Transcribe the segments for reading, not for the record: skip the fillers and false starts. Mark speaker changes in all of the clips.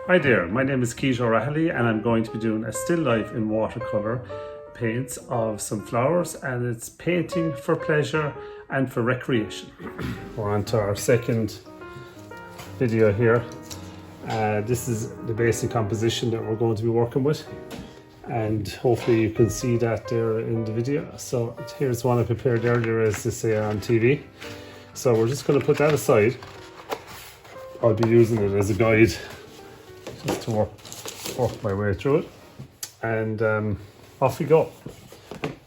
Speaker 1: Hi there, my name is Keith O'Reilly and I'm going to be doing a still life in watercolor paints of some flowers, and it's painting for pleasure and for recreation. We're on to our second video here. This is the basic composition that we're going to be working with, and hopefully you can see that there in the video. So here's one I prepared earlier, as they say on TV. So we're just going to put that aside. I'll be using it as a guide just to work my way through it, and off we go.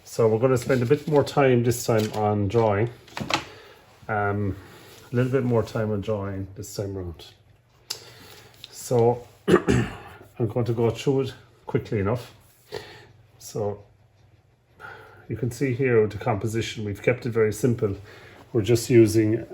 Speaker 1: So we're going to spend a bit more time this time on drawing, a little bit more time on drawing this time around. So I'm going to go through it quickly enough. So you can see here the composition, we've kept it very simple. We're just using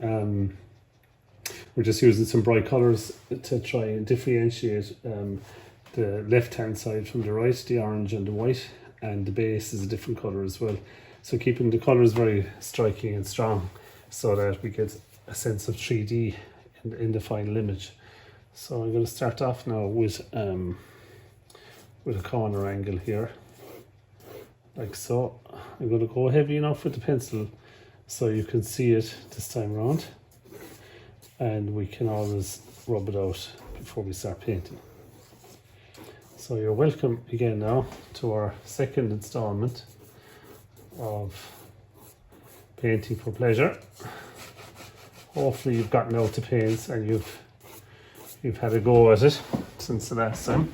Speaker 1: some bright colors to try and differentiate the left hand side from the right, the orange and the white, and the base is a different color as well. So keeping the colors very striking and strong so that we get a sense of 3D in the final image. So I'm going to start off now with a corner angle here, like so. I'm going to go heavy enough with the pencil so you can see it this time around, and we can always rub it out before we start painting. So you're welcome again now to our second installment of painting for pleasure. Hopefully you've gotten out the paints and you've had a go at it since the last time.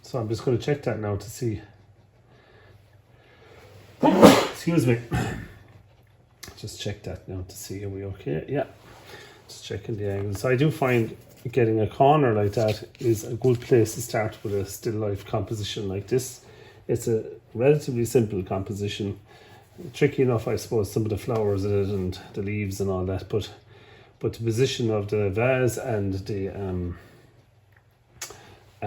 Speaker 1: So I'm just going to check that now to see. Excuse me. Just check that now to see, are we okay? Yeah, just checking the angles. So I do find getting a corner like that is a good place to start with a still life composition like this. It's a relatively simple composition, tricky enough I suppose, some of the flowers in it and the leaves and all that, but the position of the vase and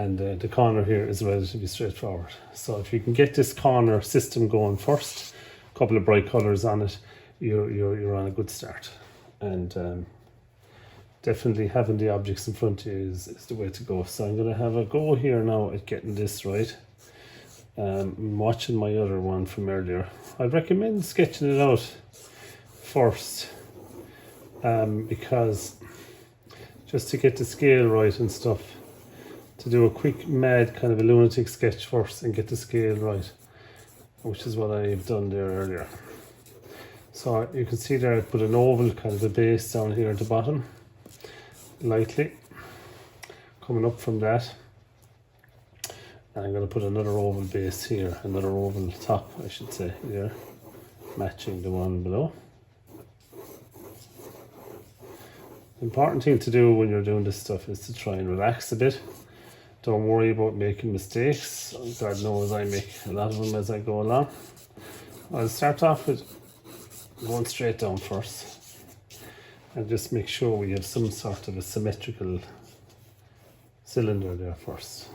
Speaker 1: the corner here is relatively straightforward. So if you can get this corner system going first, a couple of bright colors on it, you're on a good start. And definitely having the objects in front of you is the way to go. So I'm going to have a go here now at getting this right. I'm watching my other one from earlier. I'd recommend sketching it out first, because just to get the scale right and stuff, to do a quick mad kind of a lunatic sketch first and get the scale right, which is what I've done there earlier. So you can see there I put an oval kind of a base down here at the bottom, lightly coming up from that, and I'm going to put another oval base here, another oval top I should say here, matching the one below. The important thing to do when you're doing this stuff is to try and relax a bit. Don't worry about making mistakes. God knows I make a lot of them as I go along. I'll start off with going straight down first and just make sure we have some sort of a symmetrical cylinder there first.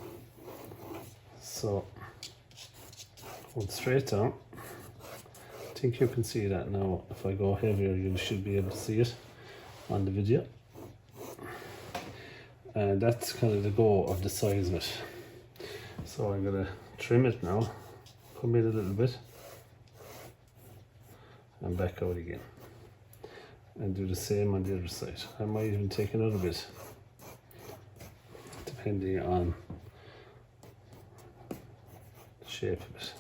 Speaker 1: So going straight down. I think you can see that now. If I go heavier you should be able to see it on the video. And that's kind of the go of the size of it. So I'm going to trim it now, come in a little bit and back out again, and do the same on the other side. I might even take another bit depending on the shape of it.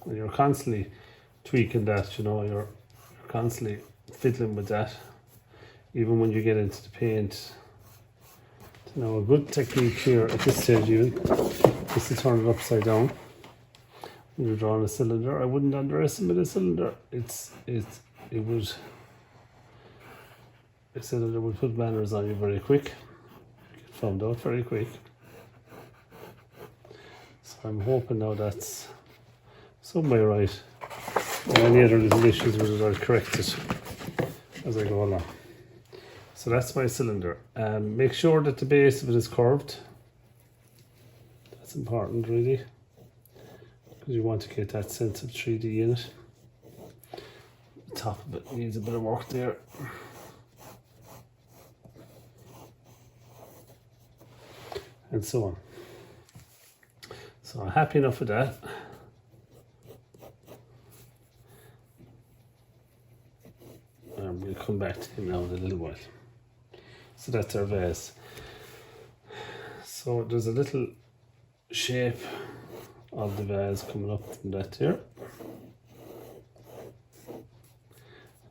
Speaker 1: And you're constantly tweaking that, you know, you're constantly fiddling with that even when you get into the paint. Now a good technique here at this stage even is to turn it upside down when you're drawing a cylinder. I wouldn't underestimate a cylinder. A cylinder would put manners on you very quick. Get found out very quick. So I'm hoping now that's some way right. And any other little issues with it I'll correct it as I go along. So that's my cylinder. Make sure that the base of it is curved. That's important really, because you want to get that sense of 3D in it. The top of it needs a bit of work there. and so on. So I'm happy enough with that. And we'll come back to him now in a little while. So that's our vase. So there's a little shape of the vase coming up from that here.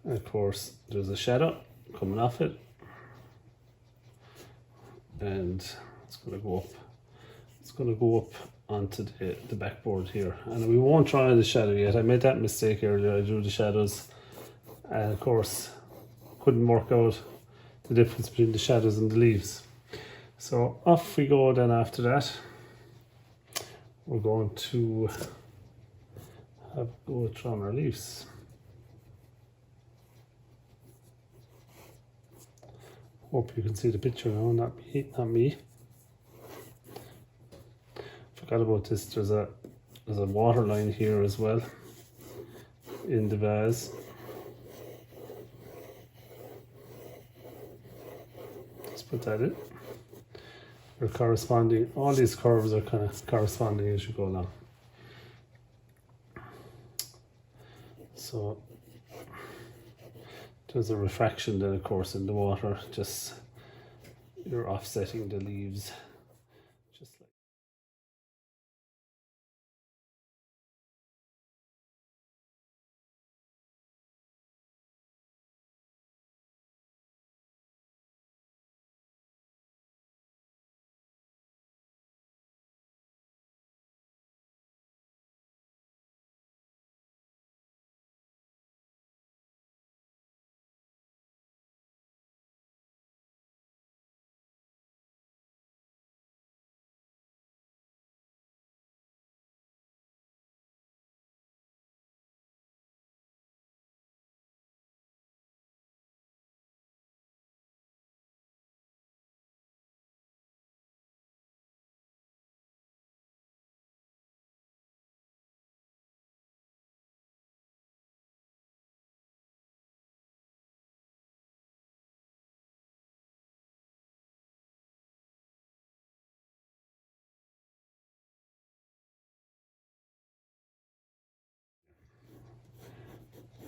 Speaker 1: And of course there's a shadow coming off it. And it's going to go up. It's going to go up onto the backboard here. And we won't try the shadow yet. I made that mistake earlier. I drew the shadows. And of course, couldn't work out the difference between the shadows and the leaves. So off we go then after that. We're going to have a go at drawing our leaves. Hope you can see the picture now, not me. Forgot about this, there's a water line here as well in the vase. Let's put that in. They're corresponding, all these curves are kind of corresponding as you go along. So there's a refraction then of course in the water, just you're offsetting the leaves just like.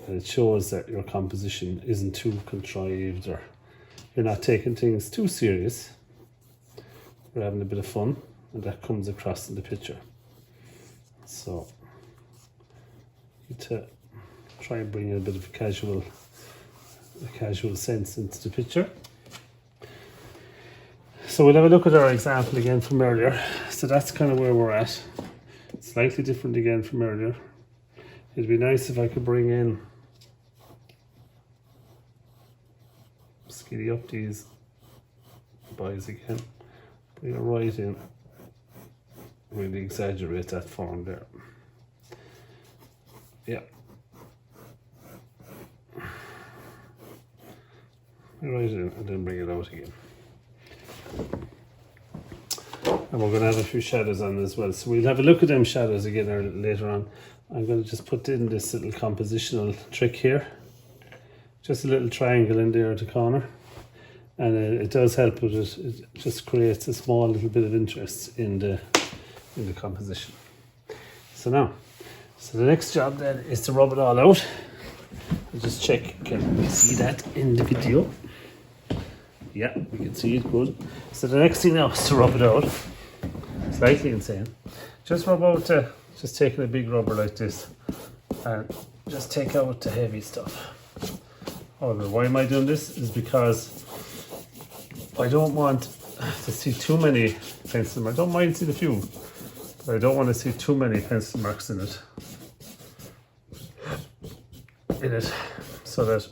Speaker 1: And it shows that your composition isn't too contrived, or you're not taking things too serious. You're having a bit of fun, and that comes across in the picture. So you need to try and bring a bit of a casual sense into the picture. So we'll have a look at our example again from earlier. So that's kind of where we're at. Slightly different again from earlier. It'd be nice if I could bring in, skiddy up these boys again, bring it right in, really exaggerate that form there. Yeah. Right in and then bring it out again. And we're going to have a few shadows on as well. So we'll have a look at them shadows again later on. I'm going to just put in this little compositional trick here. Just a little triangle in there at the corner. And it does help with it. It just creates a small little bit of interest in the composition. So the next job then is to rub it all out. I'll just check, can we see that in the video? Yeah, we can see it good. So the next thing now is to rub it out. Slightly insane. Just rub out, just taking a big rubber like this and just take out the heavy stuff. However, why am I doing this? Is because I don't want to see too many pencil marks. I don't mind seeing a few, but I don't want to see too many pencil marks in it. So that,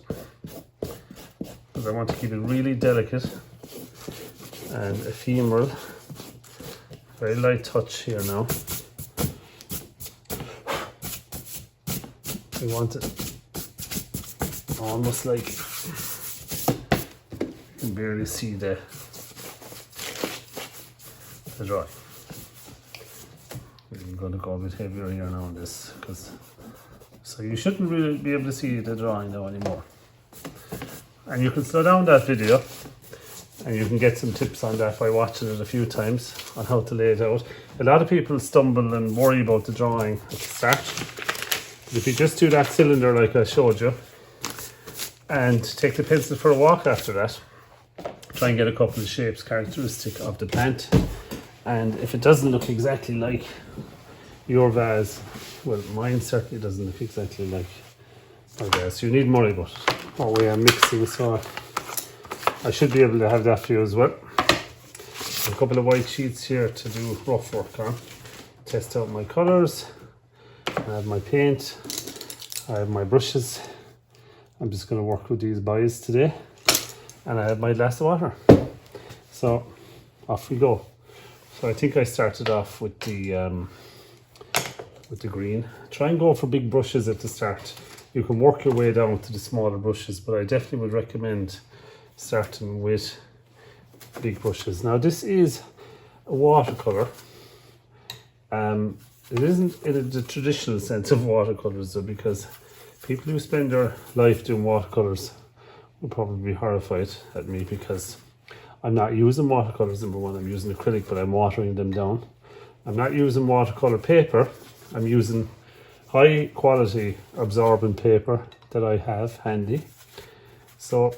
Speaker 1: because I want to keep it really delicate and ephemeral. Very light touch here now. We want it almost like you can barely see the drawing. I'm going to go a bit heavier here now on this, so you shouldn't really be able to see the drawing now anymore. And you can slow down that video And you can get some tips on that by watching it a few times on how to lay it out. A lot of people stumble and worry about the drawing at the start. But if you just do that cylinder like I showed you and take the pencil for a walk after that, try and get a couple of shapes characteristic of the plant. And if it doesn't look exactly like your vase, well, mine certainly doesn't look exactly like my vase. So you need more about it. Oh, we are mixing, so I should be able to have that for you as well. A couple of white sheets here to do rough work on. Test out my colours. I have my paint. I have my brushes. I'm just going to work with these boys today. And I have my glass of water. So off we go. So I think I started off with the green. Try and go for big brushes at the start. You can work your way down to the smaller brushes, but I definitely would recommend starting with big brushes. Now this is a watercolor. It isn't in the traditional sense of watercolors though, because people who spend their life doing watercolors will probably be horrified at me because I'm not using watercolors. Number one, I'm using acrylic, but I'm watering them down. I'm not using watercolor paper. I'm using high quality absorbent paper that I have handy. So,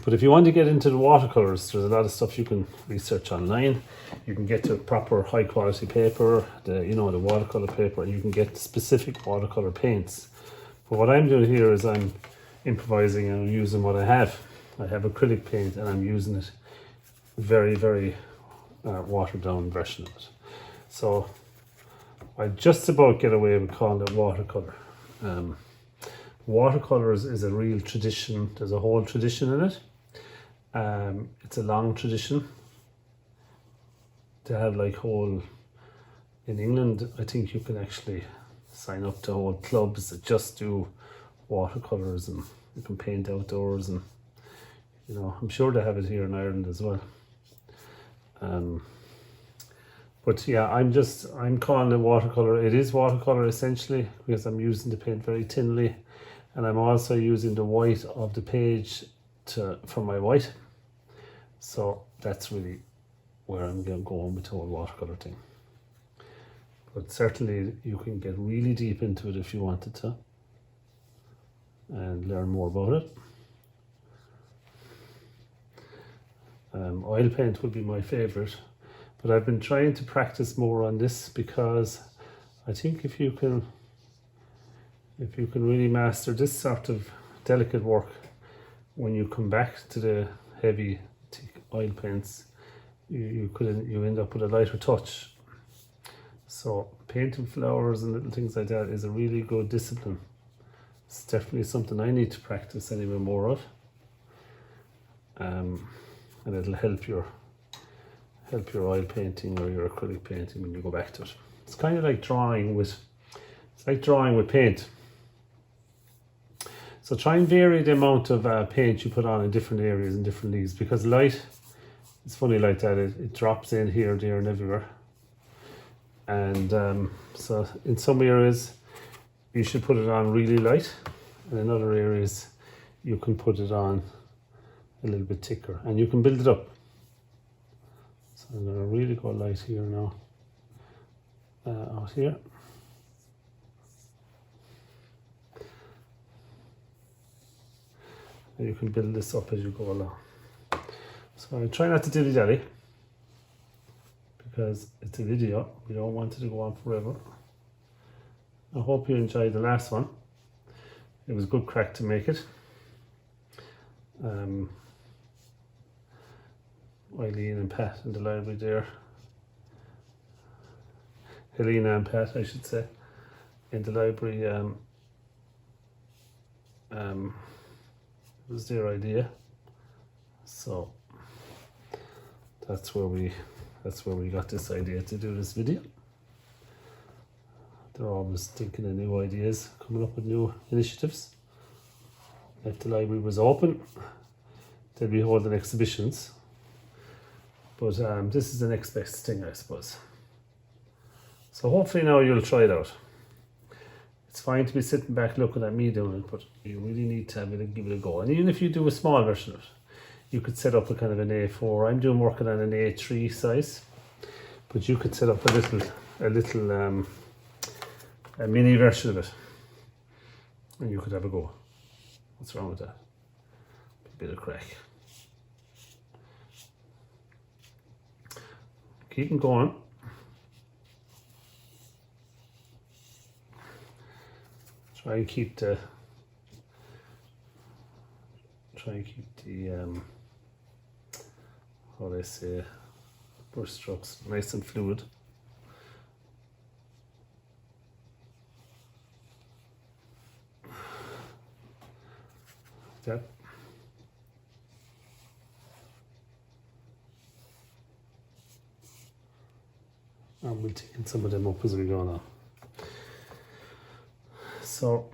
Speaker 1: but if you want to get into the watercolors, there's a lot of stuff you can research online. You can get to proper high quality paper, the watercolor paper, and you can get specific watercolor paints. But what I'm doing here is I'm improvising and using what I have. I have acrylic paint and I'm using it very, very watered down version of it. So I just about get away with calling it watercolor. Watercolors is a real tradition. There's a whole tradition in it. It's a long tradition. They have like whole, in England, I think you can actually sign up to whole clubs that just do watercolors, and you can paint outdoors, and I'm sure they have it here in Ireland as well. But yeah, I'm calling it watercolor. It is watercolor essentially because I'm using the paint very thinly, and I'm also using the white of the page for my white. So that's really where I'm going with the whole watercolor thing. But certainly you can get really deep into it if you wanted to and learn more about it. Oil paint would be my favorite, but I've been trying to practice more on this because I think if you can really master this sort of delicate work, when you come back to the heavy thick oil paints, you end up with a lighter touch. So painting flowers and little things like that is a really good discipline. It's definitely something I need to practice anyway more of. And it'll help your oil painting or your acrylic painting when you go back to it. It's kind of like drawing with paint. So try and vary the amount of paint you put on in different areas and different leaves, because light, it's funny like that, it drops in here, there and everywhere. And so in some areas you should put it on really light, and in other areas you can put it on a little bit thicker, and you can build it up. So I'm going to really go light here now, out here. And you can build this up as you go along. So I try not to dilly-dally, because it's a video, we don't want it to go on forever. I hope you enjoyed the last one. It was good crack to make it. Eileen and Pat in the library there. Helena and Pat, I should say, in the library. It was their idea, so that's where we got this idea to do this video. They're always thinking of new ideas, coming up with new initiatives. If the library was open, they'd be holding exhibitions. But this is the next best thing, I suppose. So hopefully now you'll try it out. It's fine to be sitting back looking at me doing it, but you really need to give it a go. And even if you do a small version of it, you could set up a kind of an A4. I'm working on an A3 size, but you could set up a mini version of it, and you could have a go. What's wrong with that? A bit of crack. Keep them going. Try and keep the how they say, brush strokes nice and fluid. That. And we'll take some of them up as we go now. So,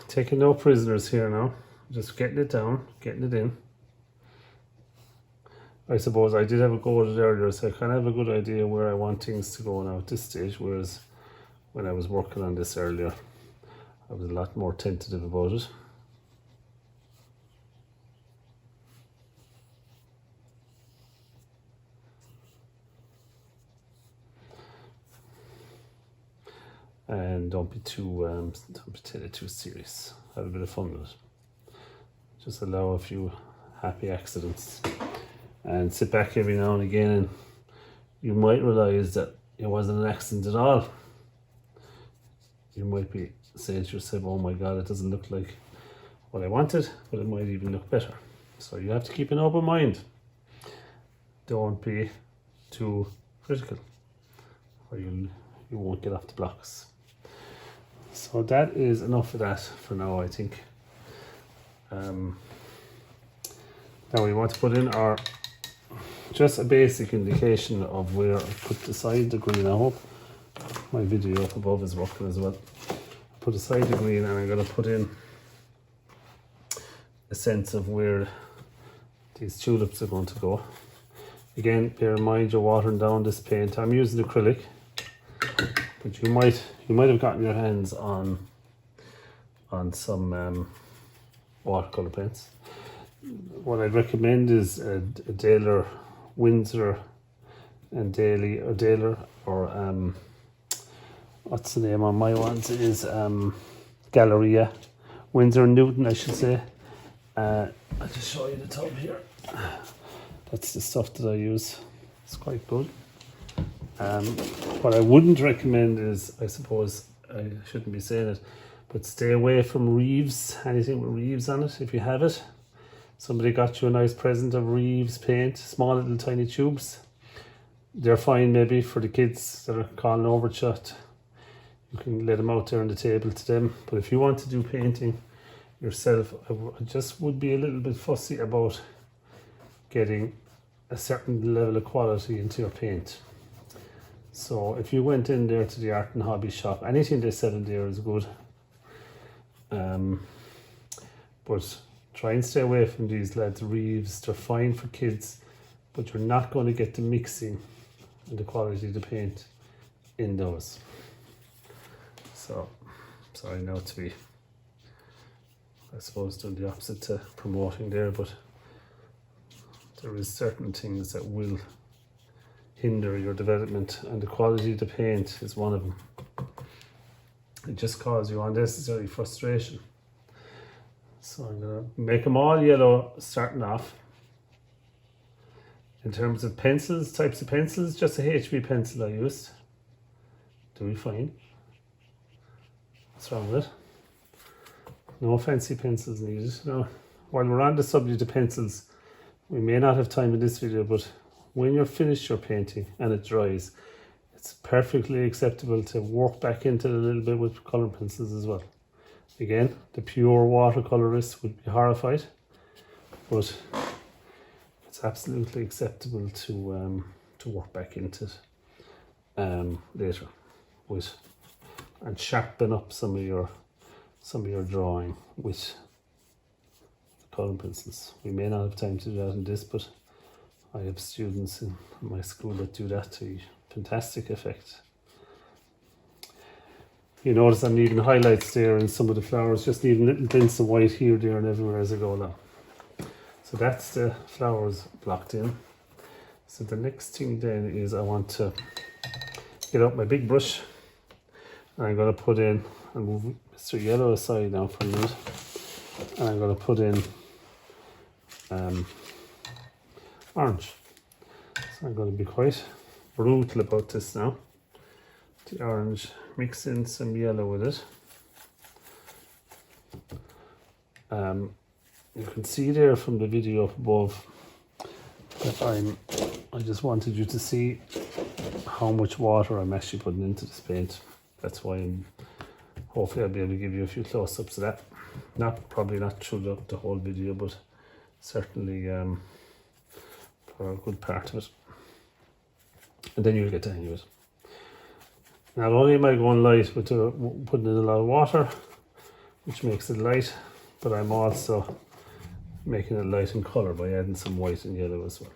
Speaker 1: taking no prisoners here now. Just getting it down, getting it in. I suppose I did have a go at it earlier, so I kind of have a good idea where I want things to go now at this stage, whereas when I was working on this earlier, I was a lot more tentative about it. And don't be too serious. Have a bit of fun with it. Just allow a few happy accidents, and sit back every now and again, and you might realize that it wasn't an accident at all. You might be saying to yourself, "Oh my God, it doesn't look like what I wanted, but it might even look better." So you have to keep an open mind. Don't be too critical, or you won't get off the blocks. So that is enough of that for now, I think. Now we want to put in just a basic indication of where I put aside the green. I hope my video up above is working as well. Put aside the green, and I'm going to put in a sense of where these tulips are going to go. Again, bear in mind you're watering down this paint. I'm using acrylic, but you might have gotten your hands on some watercolor paints. What I'd recommend is a Daler, Windsor and Daly, or Daler, or what's the name on my ones is Galleria, Windsor and Newton, I should say. I'll just show you the tub here. That's the stuff that I use. It's quite good. What I wouldn't recommend is, I suppose I shouldn't be saying it, but stay away from Reeves, anything with Reeves on it if you have it. Somebody got you a nice present of Reeves paint, small little tiny tubes. They're fine maybe for the kids that are calling over chat. You can let them out there on the table to them. But if you want to do painting yourself, I just would be a little bit fussy about getting a certain level of quality into your paint. So if you went in there to the art and hobby shop, anything they sell in there is good. But try and stay away from these lads Reeves. They're fine for kids, but you're not going to get the mixing and the quality of the paint in those. So, sorry now to be, I suppose, doing the opposite to promoting there, but there is certain things that will hinder your development, and the quality of the paint is one of them. It just causes you unnecessary frustration. So I'm going to make them all yellow starting off. In terms of pencils, types of pencils, just a HB pencil I used. Doing fine. What's wrong with it? No fancy pencils needed. Now, while we're on the subject of pencils, we may not have time in this video, but when you're finished your painting and it dries, it's perfectly acceptable to work back into it a little bit with colour pencils as well. Again, the pure watercolourist would be horrified, but it's absolutely acceptable to work back into it later with, and sharpen up some of your drawing with the colour pencils. We may not have time to do that in this, but I have students in my school that do that to fantastic effect. You notice I'm needing highlights there in some of the flowers, just needing little bits of white here, there and everywhere as I go along. So that's the flowers blocked in. So the next thing then is I want to get out my big brush. And I'm going to put in, I'll move Mr. Yellow aside now for a minute. And I'm going to put in orange. So I'm going to be quite brutal about this now. The orange, mix in some yellow with it. You can see there from the video up above that I just wanted you to see how much water I'm actually putting into this paint. That's why hopefully I'll be able to give you a few close-ups of that. Probably not through the whole video, but certainly for a good part of it. And then you'll get the hang of it. Not only am I going light with putting in a lot of water, which makes it light, but I'm also making it light in colour by adding some white and yellow as well.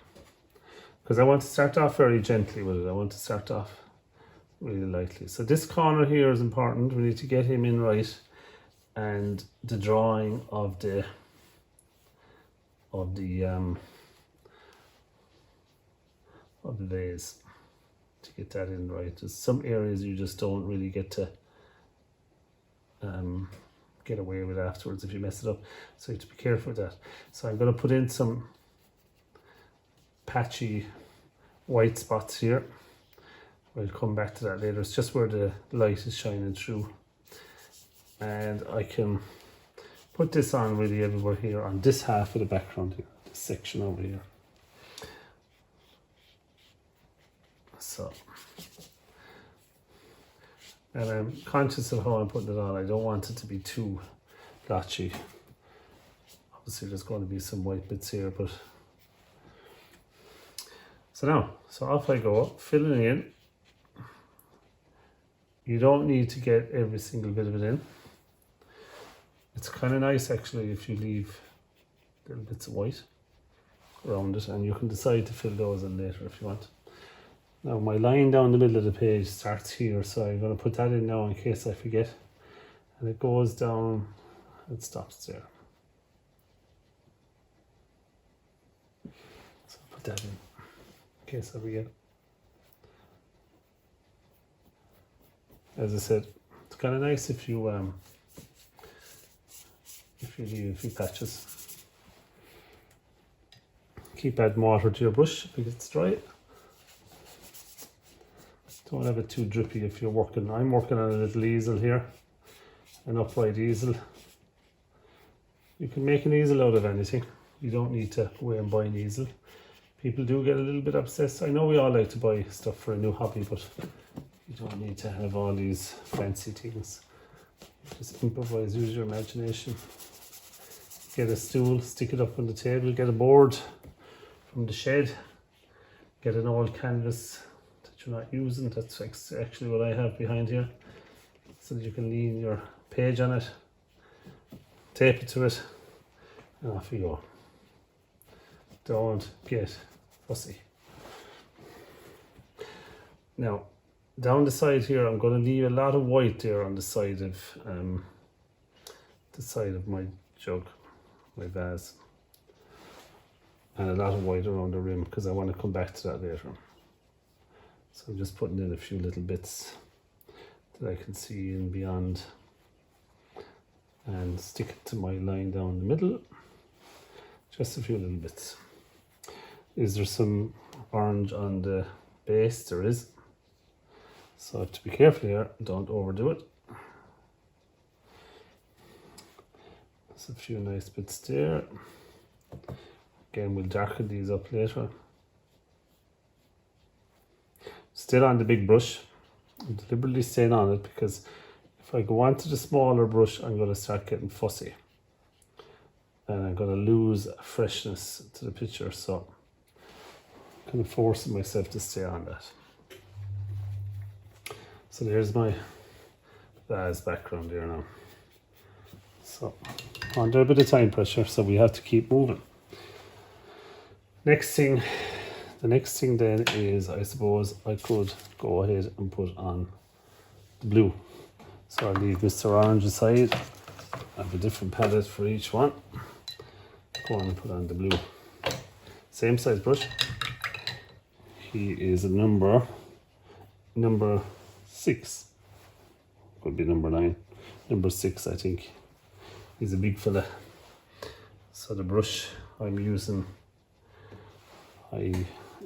Speaker 1: Because I want to start off very gently with it. I want to start off really lightly. So this corner here is important. We need to get him in right, and the drawing of the vase, to get that in right. There's some areas you just don't really get to get away with afterwards if you mess it up, so you have to be careful with that. So I'm going to put in some patchy white spots here. We'll come back to that later. It's just where the light is shining through, and I can put this on really everywhere here on this half of the background here, this section over here. So, and I'm conscious of how I'm putting it on. I don't want it to be too blotchy. Obviously there's going to be some white bits here, but so off I go, filling in. You don't need to get every single bit of it in. It's kind of nice actually if you leave little bits of white around it, and you can decide to fill those in later if you want. Now my line down the middle of the page starts here, so I'm going to put that in now in case I forget. And it goes down, it stops there. So I'll put that in case I forget. As I said, it's kind of nice if you leave a few patches. Keep adding water to your brush if it gets dry. Don't have it too drippy if you're working. I'm working on a little easel here, an upright easel. You can make an easel out of anything. You don't need to go away and buy an easel. People do get a little bit obsessed. I know we all like to buy stuff for a new hobby, but you don't need to have all these fancy things. Just improvise, use your imagination. Get a stool, stick it up on the table, get a board from the shed, get an old canvas that you're not using. That's actually what I have behind here, so that you can lean your page on it, tape it to it, and off you go. Don't get fussy. Now, down the side here, I'm going to leave a lot of white there on the side of my jug, my vase, and a lot of white around the rim because I want to come back to that later. So I'm just putting in a few little bits that I can see in beyond, and stick it to my line down the middle. Just a few little bits. Is there some orange on the base? There is. So I have to be careful here, don't overdo it. There's a few nice bits there. Again, we'll darken these up later. Still on the big brush. I'm deliberately staying on it because if I go on to the smaller brush, I'm going to start getting fussy. And I'm going to lose freshness to the picture, so I'm kind of forcing myself to stay on that. So there's my vase background here now. So under a bit of time pressure, so we have to keep moving. The next thing then is, I suppose I could go ahead and put on the blue. So I'll leave Mr. Orange aside. I have a different palette for each one. go on and put on the blue. Same size brush. He is a number 6. Could be number 9. Number 6, I think. He's a big fella. So the brush I'm using, I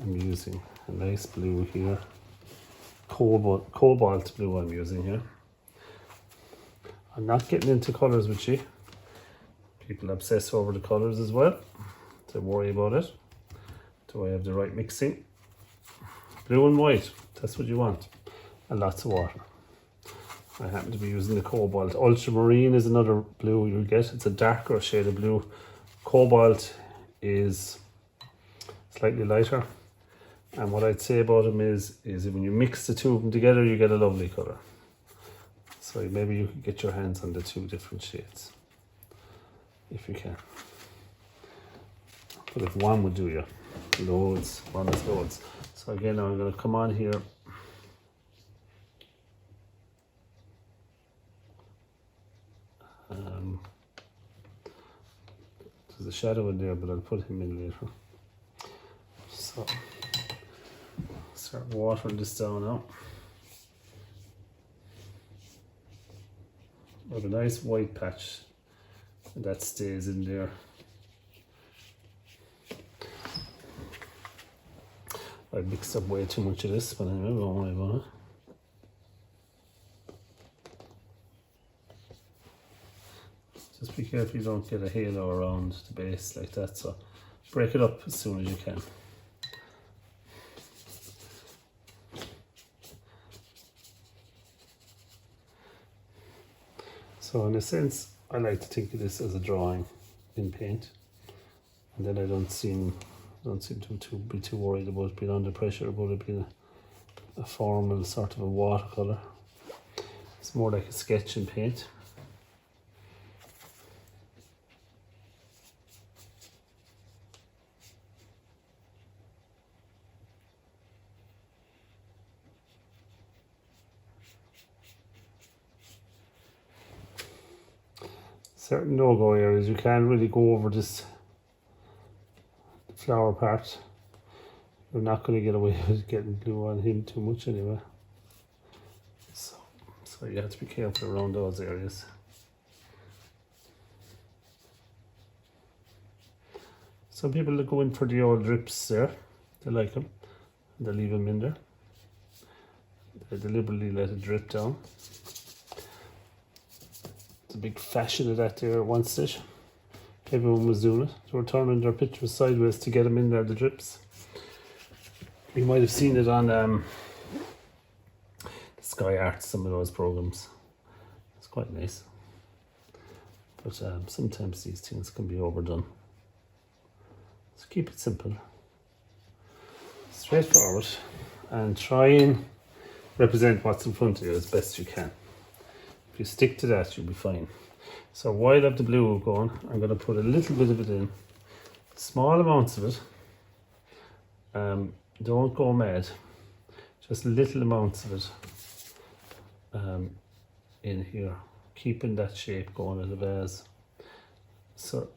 Speaker 1: am using a nice blue here. Cobalt blue I'm using here. I'm not getting into colours with you. People obsess over the colours as well. They worry about it. Do I have the right mixing? Blue and white, that's what you want. And lots of water. I happen to be using the cobalt. Ultramarine is another blue you'll get. It's a darker shade of blue. Cobalt is slightly lighter. And what I'd say about them is when you mix the two of them together, you get a lovely colour. So maybe you could get your hands on the 2 different shades, if you can. But if one would do you, loads, one is loads. So again, now I'm going to come on here. There's a shadow in there, but I'll put him in later. So, start watering this down now. I have a nice white patch, and that stays in there. I mixed up way too much of this, but anyway, don't worry about it. Just be careful you don't get a halo around the base like that, so break it up as soon as you can. So in a sense, I like to think of this as a drawing in paint, and then I don't seem to be too worried about being under pressure, about it being a formal sort of a watercolor. It's more like a sketch in paint. Certain no-go areas, you can't really go over this flower part. You're not going to get away with getting blue on him too much anyway. So you have to be careful around those areas. Some people that go in for the old drips there, they like them, they leave them in there. They deliberately let it drip down. A big fashion of that there at one stage. Everyone was doing it. They were turning their pictures sideways to get them in there, the drips. You might have seen it on Sky Art, some of those programs. It's quite nice. But sometimes these things can be overdone. So keep it simple, straightforward, and try and represent what's in front of you as best you can. If you stick to that, you'll be fine. So while I have the blue going, I'm going to put a little bit of it in, small amounts of it. Don't go mad, just little amounts of it in here, keeping that shape going in the vase. So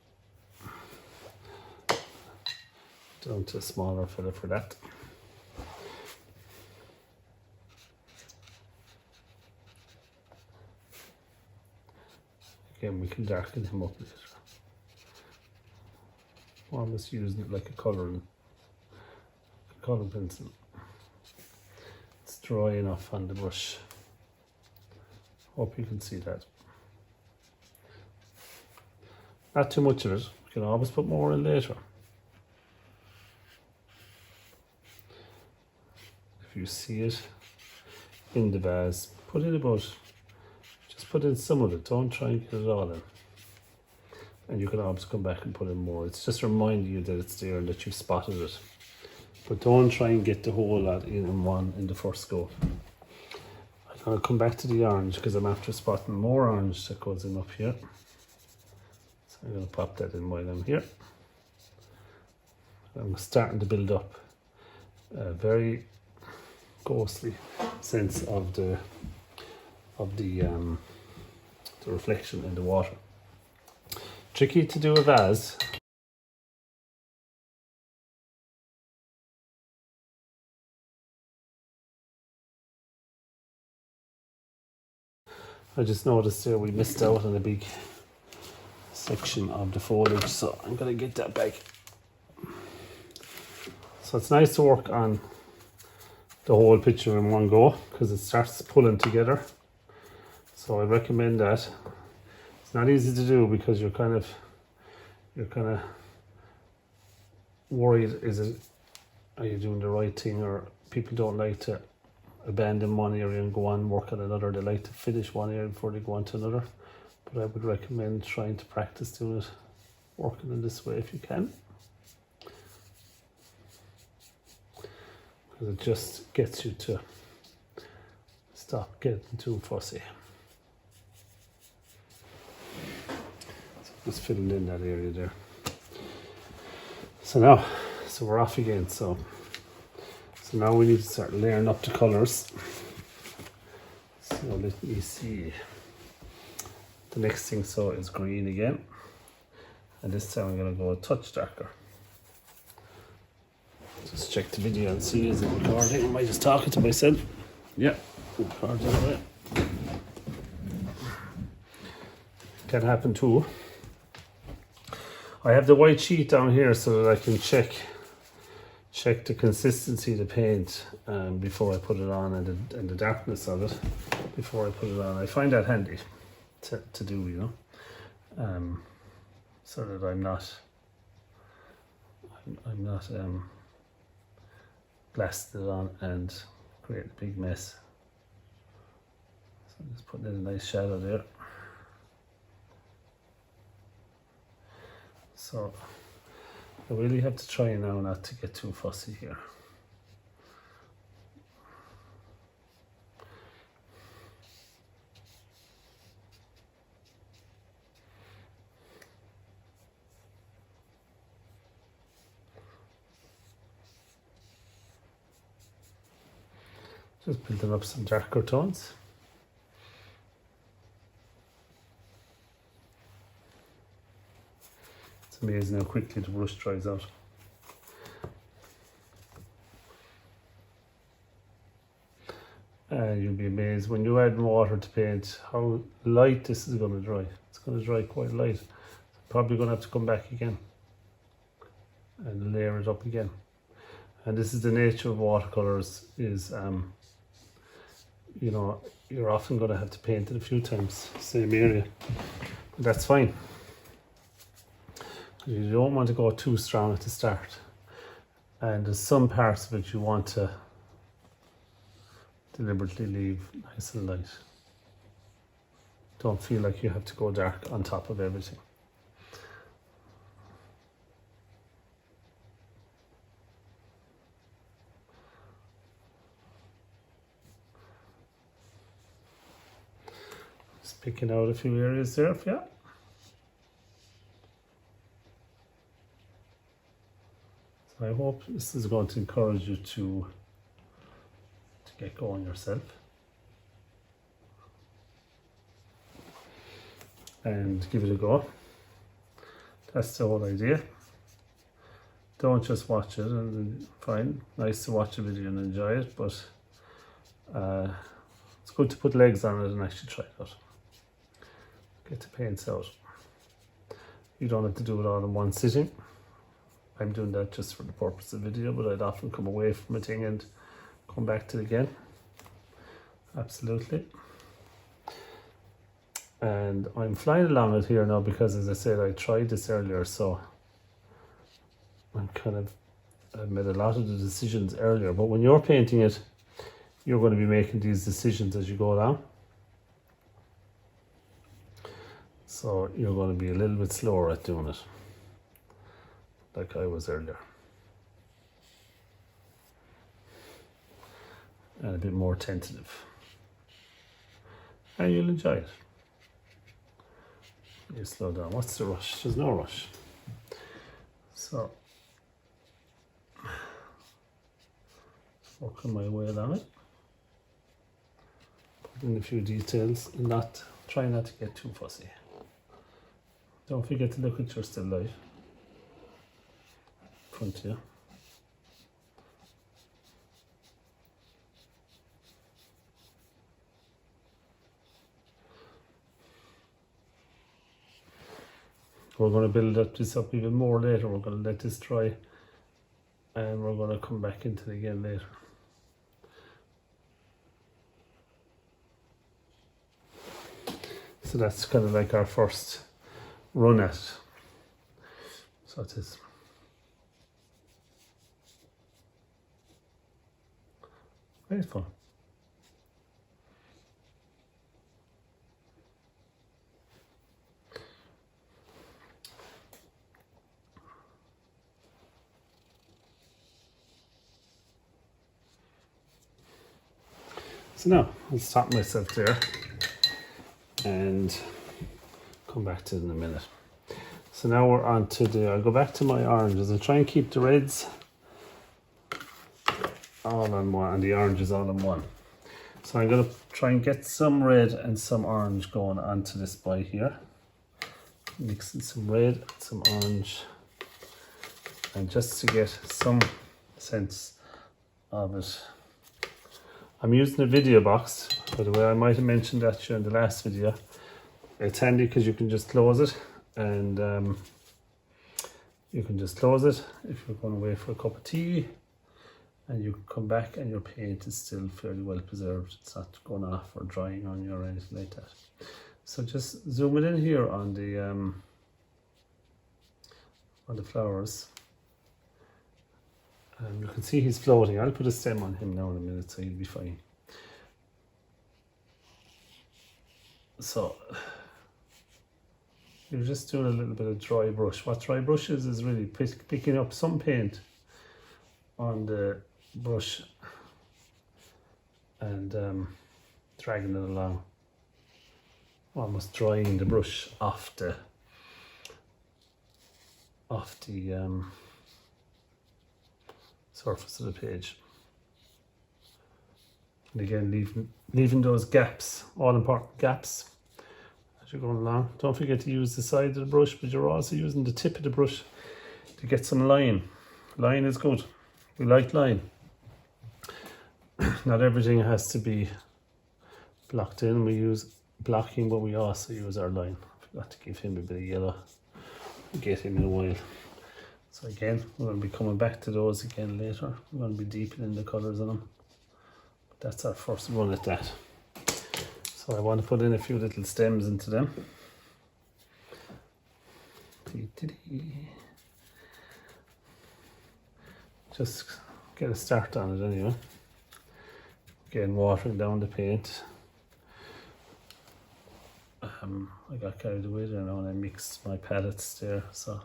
Speaker 1: down to a smaller filler for that. Again, we can darken him up later. Almost using it like a colour pencil. It's dry enough on the brush. Hope you can see that. Not too much of it. We can always put more in later. If you see it in the vase, put in put in some of it, don't try and get it all in. And you can always come back and put in more. It's just reminding you that it's there and that you've spotted it. But don't try and get the whole lot in the first go. I'm going to come back to the orange because I'm after spotting more orange that goes in up here. So I'm going to pop that in while I'm here. I'm starting to build up a very ghostly sense of the reflection in the water. Tricky to do a vase I just noticed there we missed out on a big section of the foliage, so I'm going to get that back. So it's nice to work on the whole picture in one go because it starts pulling together. So I recommend that. It's not easy to do because you're kind of worried, are you doing the right thing, or people don't like to abandon one area and go on and work on another. They like to finish one area before they go on to another. But I would recommend trying to practice doing it, working in this way if you can. Because it just gets you to stop getting too fussy. So just filling in that area there. So we're off again. So now we need to start layering up the colours. So let me see. The next thing is green again. And this time I'm going to go a touch darker. Just check the video and see, is it recording? Am I just talking to myself? Yeah, recording away. Can happen too. I have the white sheet down here so that I can check the consistency of the paint before I put it on, and the darkness of it before I put it on. I find that handy to do, you know, so that I'm not blasting it on and create a big mess. So I'm just putting in a nice shadow there. So I really have to try now not to get too fussy here. Just building up some darker tones. It's amazing how quickly the brush dries out. And you'll be amazed when you add water to paint how light this is going to dry. It's going to dry quite light. So probably going to have to come back again and layer it up again. And this is the nature of watercolors, is you know, you're often going to have to paint it a few times, same area. But that's fine. You don't want to go too strong at the start. And there's some parts of it you want to deliberately leave nice and light. Don't feel like you have to go dark on top of everything. Just picking out a few areas there, yeah. So I hope this is going to encourage you to get going yourself and give it a go. That's the whole idea. Don't just watch it and fine, nice to watch a video and enjoy it, but it's good to put legs on it and actually try it out. Get the paints out. You don't have to do it all in one sitting. I'm doing that just for the purpose of video, but I'd often come away from a thing and come back to it again. Absolutely. And I'm flying along it here now because, as I said, I tried this earlier, so I've made a lot of the decisions earlier. But when you're painting it, you're going to be making these decisions as you go along. So you're going to be a little bit slower at doing it, like I was earlier. And a bit more tentative. And you'll enjoy it. You slow down. What's the rush? There's no rush. So, working my way along it. Put in a few details and try not to get too fussy. Don't forget to look at your still life in front of you. we're going to build this up even more later. We're going to let this dry and we're going to come back into it again later. So that's kind of like our first run at it. So it is. Very fun. So now I'll stop myself there and come back to it in a minute. So now we're on to I'll go back to my oranges. I'll try and keep the reds all on one and the oranges all in one. So I'm going to try and get some red and some orange going onto this boy here. Mixing some red, some orange, and just to get some sense of it. I'm using a video box, by the way. I might have mentioned that during the last video. It's handy because you can just close it, and you can just close it if you're going away for a cup of tea, and you can come back and your paint is still fairly well preserved. It's not going off or drying on you or anything like that. So just zoom it in here on the flowers. You can see he's floating. I'll put a stem on him now in a minute, so he'll be fine. So you're just doing a little bit of dry brush. What dry brush is really picking up some paint on the brush and dragging it along, almost drying the brush off the surface of the page. And again, leaving those gaps, all important gaps, as you're going along. Don't forget to use the side of the brush, but you're also using the tip of the brush to get some line. Line is good. We like line. Not everything has to be blocked in. We use blocking, but we also use our line. I forgot to give him a bit of yellow. We'll get him in a while. So again, we're going to be coming back to those again later. We're going to be deepening the colours on them. But that's our first run at that. So I want to put in a few little stems into them. Just get a start on it anyway. Again, watering down the paint. I got carried away there now and I mixed my palettes there, so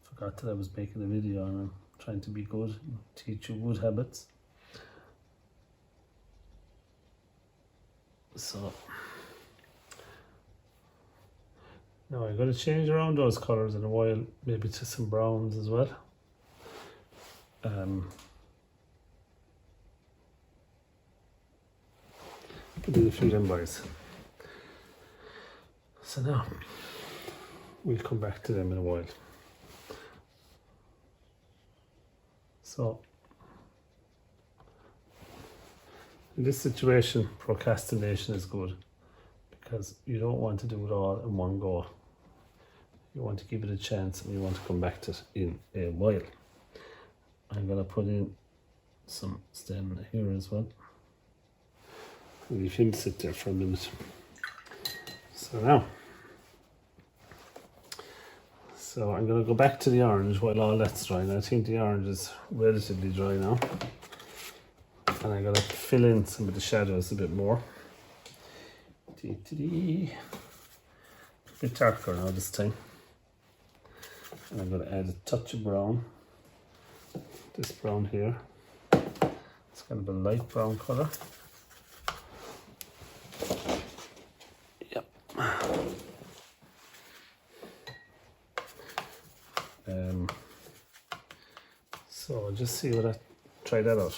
Speaker 1: forgot that I was making a video and I'm trying to be good and teach you good habits. So now I'm going to change around those colours in a while, maybe to some browns as well. Put in a few of them boys. So now we'll come back to them in a while. So in this situation, procrastination is good because you don't want to do it all in one go. You want to give it a chance and you want to come back to it in a while. I'm going to put in some stem here as well. Leave him sit there for a minute. So now, I'm going to go back to the orange while all that's dry. Now I think the orange is relatively dry now. And I'm going to fill in some of the shadows a bit more. A bit darker now this time. And I'm going to add a touch of brown. This brown here. It's kind of a light brown colour. Yep. So I'll just see what try that out.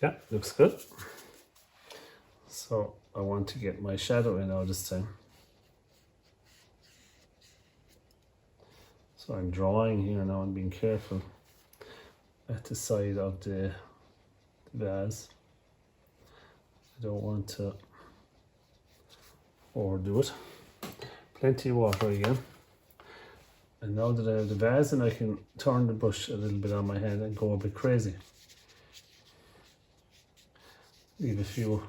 Speaker 1: Yeah, looks good. So I want to get my shadow in now this time. So I'm drawing here now and being careful at the side of the vase. I don't want to overdo it. Plenty of water again. And now that I have the vase, and I can turn the brush a little bit on my hand and go a bit crazy. Leave a few.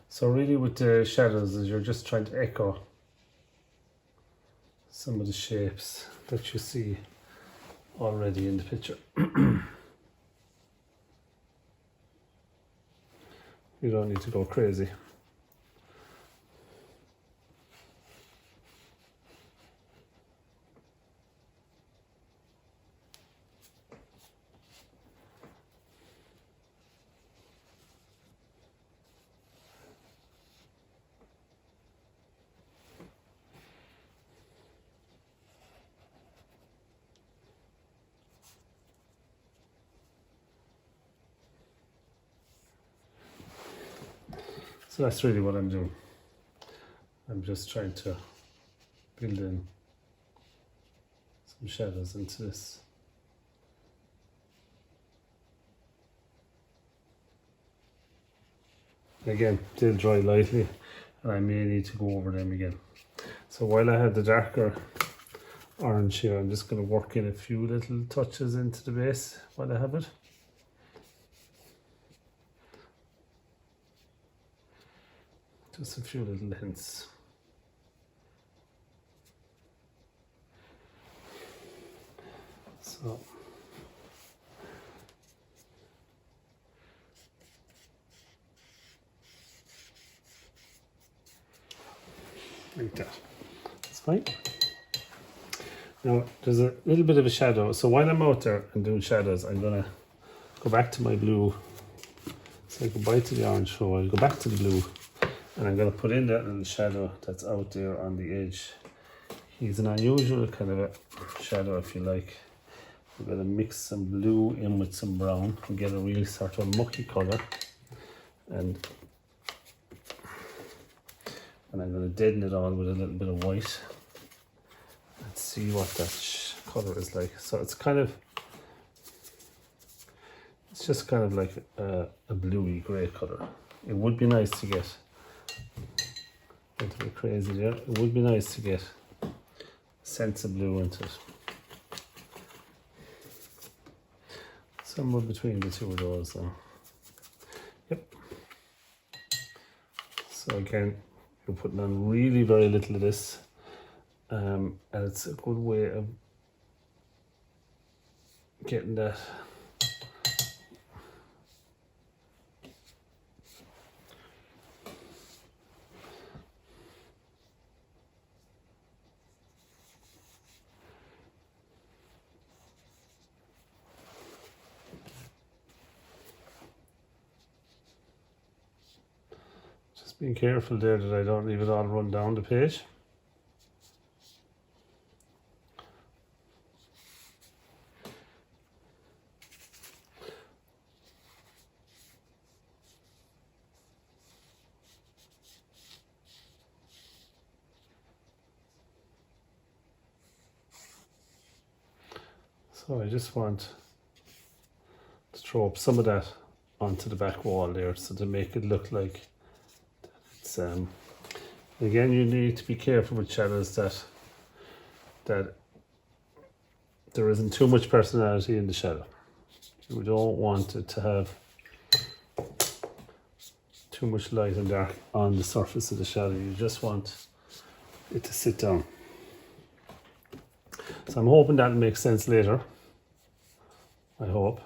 Speaker 1: So really with the shadows is you're just trying to echo some of the shapes that you see already in the picture. You don't need to go crazy. So that's really what I'm doing. I'm just trying to build in some shadows into this. Again, they'll dry lightly and I may need to go over them again. So while I have the darker orange here, I'm just going to work in a few little touches into the base while I have it. Just a few little hints. So like that. That's fine. Now there's a little bit of a shadow. So while I'm out there and doing shadows, I'm gonna go back to my blue. So I go back to the orange, so I'll go back to the blue. And I'm going to put in that little shadow that's out there on the edge. He's an unusual kind of a shadow, if you like. We're going to mix some blue in with some brown and get a really sort of mucky colour. And I'm going to deaden it all with a little bit of white. Let's see what that colour is like. So it's just kind of like a bluey grey colour. It would be nice to get. Went a bit crazy there. It would be nice to get a sense of blue into it. Somewhere between the two of those though. Yep. So again, you're putting on really very little of this. And it's a good way of getting that being careful there that I don't leave it all run down the page. So I just want to throw up some of that onto the back wall there, so to make it look like it's again, you need to be careful with shadows that there isn't too much personality in the shadow. You don't want it to have too much light and dark on the surface of the shadow. You just want it to sit down. So I'm hoping that makes sense later. I hope.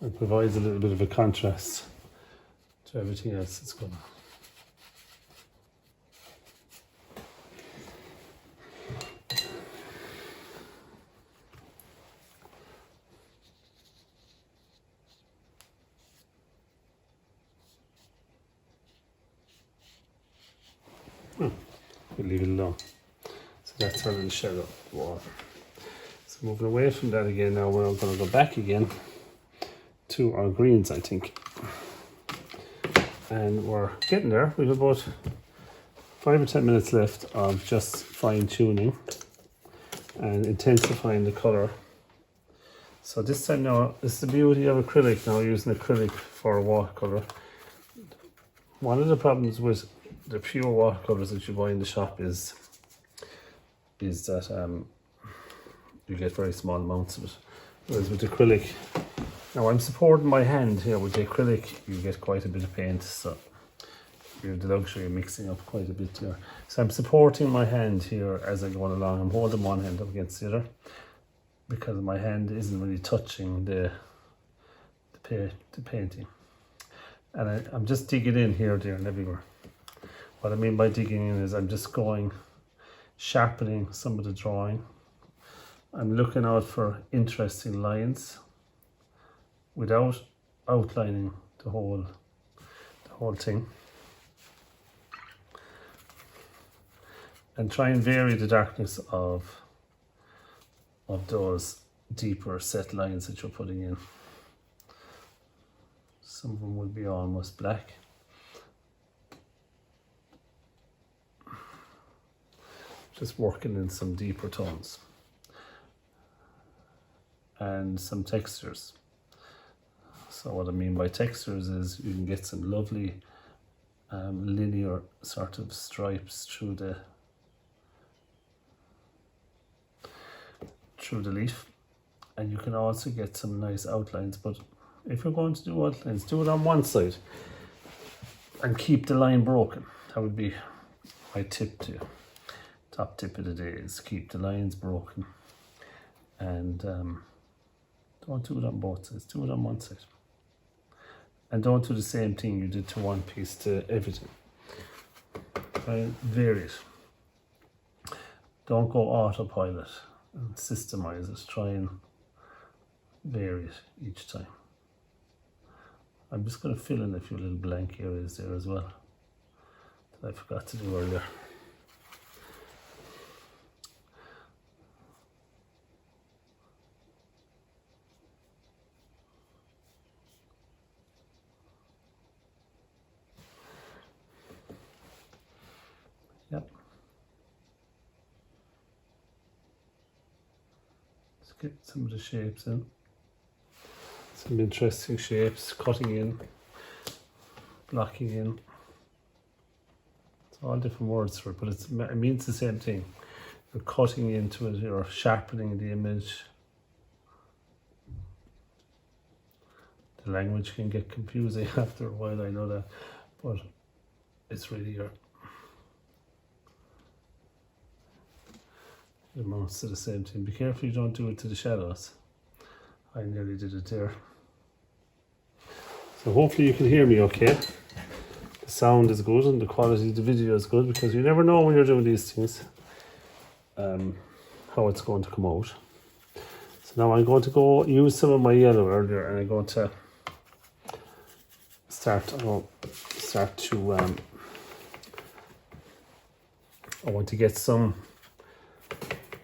Speaker 1: It provides a little bit of a contrast to everything else that's going on. we'll leave it alone. So that's our little shadow of the water. So moving away from that again, now we're going to go back again to our greens, I think. And we're getting there. We've about 5 or 10 minutes left of just fine tuning and intensifying the colour. So this time now, it's the beauty of acrylic now, using acrylic for watercolour. One of the problems with the pure watercolours that you buy in the shop is that you get very small amounts of it. Whereas with acrylic, now I'm supporting my hand here. With the acrylic, you get quite a bit of paint, so you have the luxury of mixing up quite a bit here. So I'm supporting my hand here as I go along. I'm holding one hand up against the other because my hand isn't really touching the painting. And I'm just digging in here, there and everywhere. What I mean by digging in is I'm just sharpening some of the drawing. I'm looking out for interesting lines without outlining the whole thing. And try and vary the darkness of those deeper set lines that you're putting in. Some of them will be almost black. Just working in some deeper tones. And some textures. So what I mean by textures is you can get some lovely linear sort of stripes through the leaf, and you can also get some nice outlines. But if you're going to do outlines, do it on one side and keep the line broken. That would be my tip to you. Top tip of the day is keep the lines broken, and don't do it on both sides, do it on one side. And don't do the same thing you did to one piece to everything. Try and vary it. Don't go autopilot and systemize it. Try and vary it each time. I'm just going to fill in a few little blank areas there as well that I forgot to do earlier. Yep. Let's get some of the shapes in. Some interesting shapes, cutting in, blocking in. It's all different words for it, but it means the same thing. You're cutting into it, you're sharpening the image. The language can get confusing after a while, I know that, but it's really your it amounts to the same thing. Be careful you don't do it to the shadows. I nearly did it there. So hopefully you can hear me okay. The sound is good and the quality of the video is good, because you never know when you're doing these things how it's going to come out. So now I'm going to go use some of my yellow earlier, and I'm going to start to I want to get some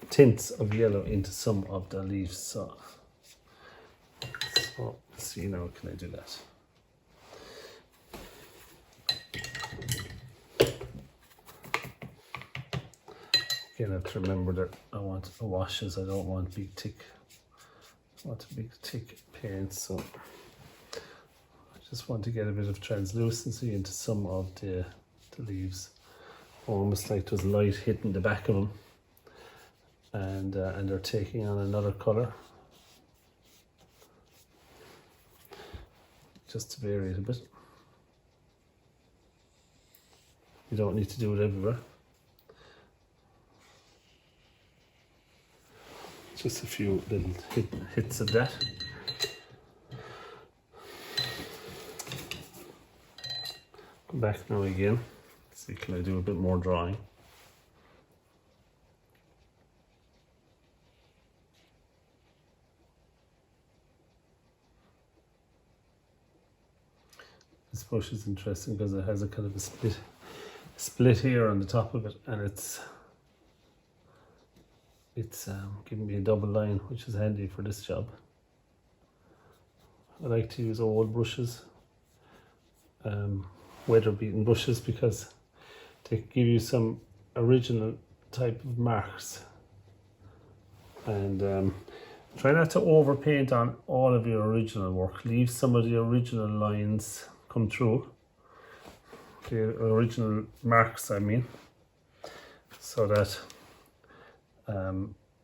Speaker 1: tints of yellow into some of the leaves. So let's see now, can I do that? Again, I have to remember that I want washes, I don't want big thick, I want a big thick paint, so I just want to get a bit of translucency into some of the leaves, almost like there's light hitting the back of them, and they're taking on another colour, just to vary it a bit. You don't need to do it everywhere. Just a few little hits of that. Go back now again. See, can I do a bit more drawing? This bush is interesting because it has a kind of a split here on the top of it, and it's giving me a double line, which is handy for this job. I like to use old brushes, weather beaten brushes, because they give you some original type of marks. And try not to overpaint on all of your original work. Leave some of the original lines come through, the original marks I mean, so that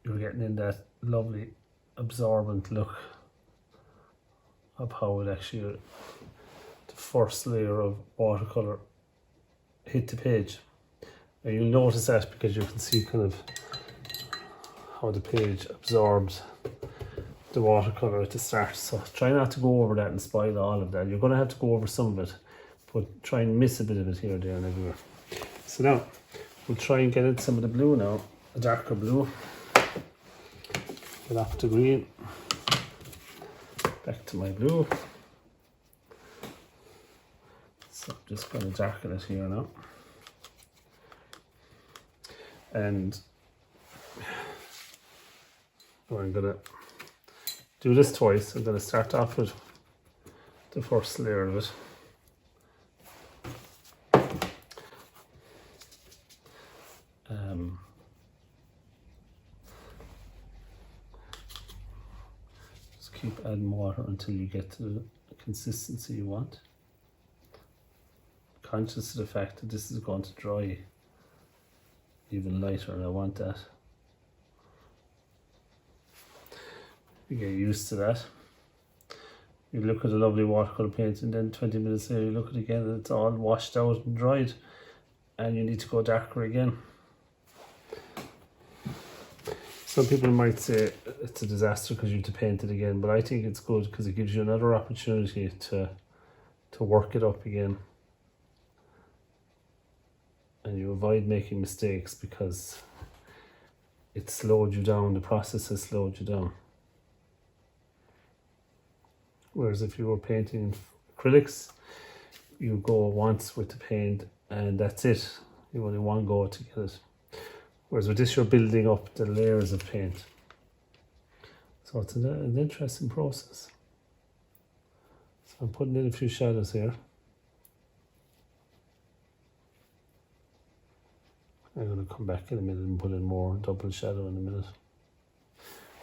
Speaker 1: you're getting in that lovely absorbent look of how it actually, the first layer of watercolor hit the page. Now you'll notice that because you can see kind of how the page absorbs the watercolor at the start. So try not to go over that and spoil all of that. You're going to have to go over some of it, but try and miss a bit of it here, there and everywhere. So now we'll try and get in some of the blue now, a darker blue. Get off the green, back to my blue. So I'm just going to darken it here now. And I'm going to do this twice. I'm going to start off with the first layer of it. Just keep adding water until you get to the consistency you want. Conscious of the fact that this is going to dry even lighter, and I want that. You get used to that. You look at a lovely watercolor paint, and then 20 minutes later you look at it again and it's all washed out and dried, and you need to go darker again. Some people might say it's a disaster because you have to paint it again, but I think it's good because it gives you another opportunity to work it up again. And you avoid making mistakes because it slowed you down, the process has slowed you down. Whereas if you were painting in acrylics, you go once with the paint and that's it. You only one go to get it. Whereas with this, you're building up the layers of paint. So it's an interesting process. So I'm putting in a few shadows here. I'm going to come back in a minute and put in more double shadow in a minute.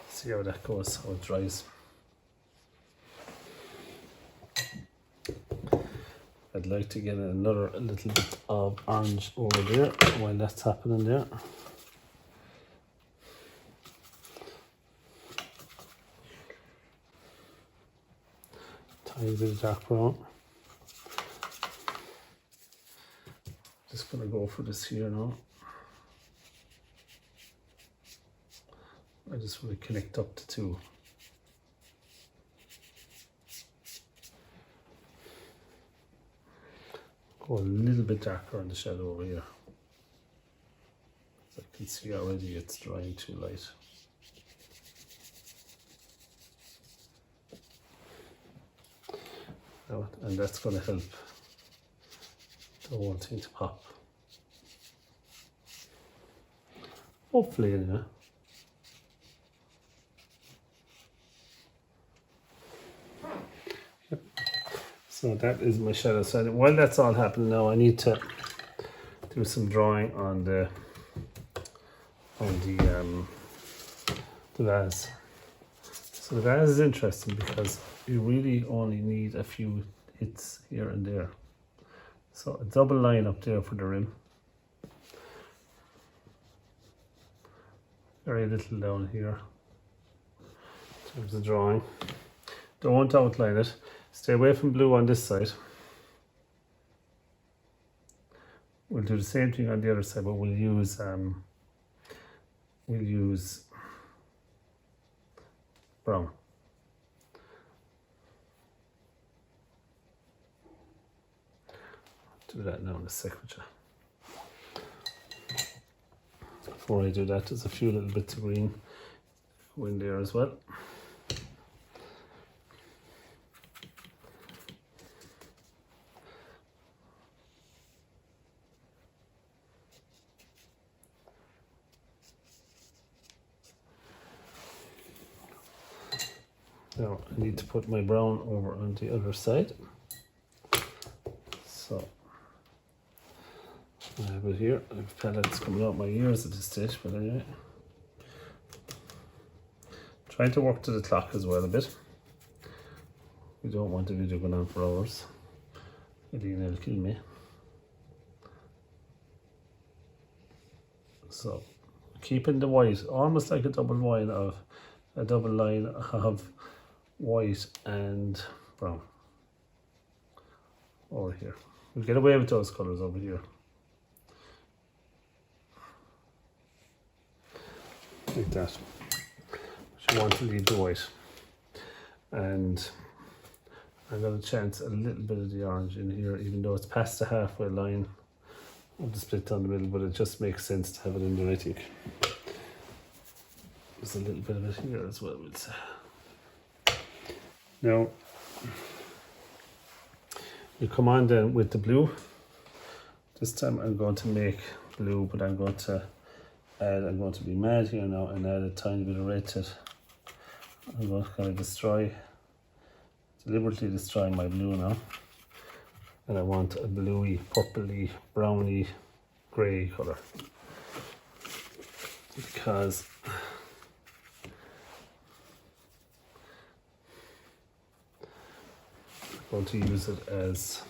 Speaker 1: See how that goes, how it dries. I'd like to get another little bit of orange over there while that's happening there. Tiny bit of dark brown. Just going to go for this here now. I just want to connect up the two. Go a little bit darker on the shadow over here. As I can see already it's drying too light. And that's going to help the whole thing to pop. Hopefully, anyway. Yep. So that is my shadow side. While that's all happening now, I need to do some drawing on the vase. So the vase is interesting because you really only need a few hits here and there. So a double line up there for the rim. Very little down here in terms of drawing. Don't outline it. Stay away from blue on this side. We'll do the same thing on the other side, but we'll use brown. Do that now in a second. Before I do that, there's a few little bits of green go in there as well. Now I need to put my brown over on the other side. So I have it here. I have pellets coming out my ears at this stage, but anyway. Trying to work to the clock as well a bit. We don't want the video going on for hours. It'll kill me. So keeping the white almost like a double line of white and brown over here. We'll get away with those colours over here. Like that. You want to leave the white. And I got a chance a little bit of the orange in here, even though it's past the halfway line of the split down the middle, but it just makes sense to have it in there, I think. There's a little bit of it here as well, we'll say. Now, you come on then with the blue. This time I'm going to make blue, but I'm going to be mad here now and add a tiny bit of red to it. I'm going to kind of deliberately destroy my blue now. And I want a bluey, purpley, browny, grey colour. Because I'm going to use it as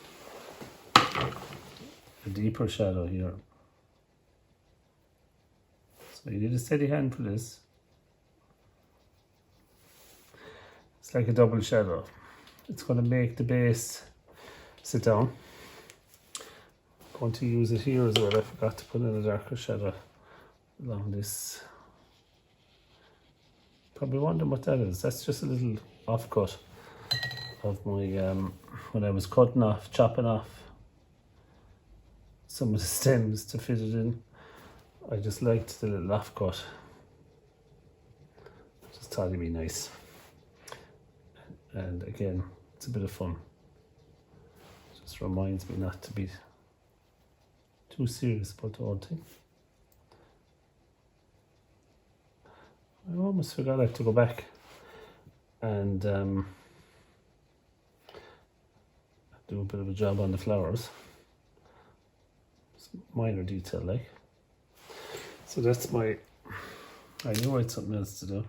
Speaker 1: a deeper shadow here. So you need a steady hand for this. It's like a double shadow. It's going to make the base sit down. I'm going to use it here as well. I forgot to put in a darker shadow along this. Probably wondering what that is. That's just a little offcut of my when I was chopping off some of the stems to fit it in. I just liked the little offcut. Just thought it'd be nice. And again, it's a bit of fun. Just reminds me not to be too serious about the whole thing. I almost forgot I have to go back and do a bit of a job on the flowers. Some minor detail like. So that's I knew I had something else to do.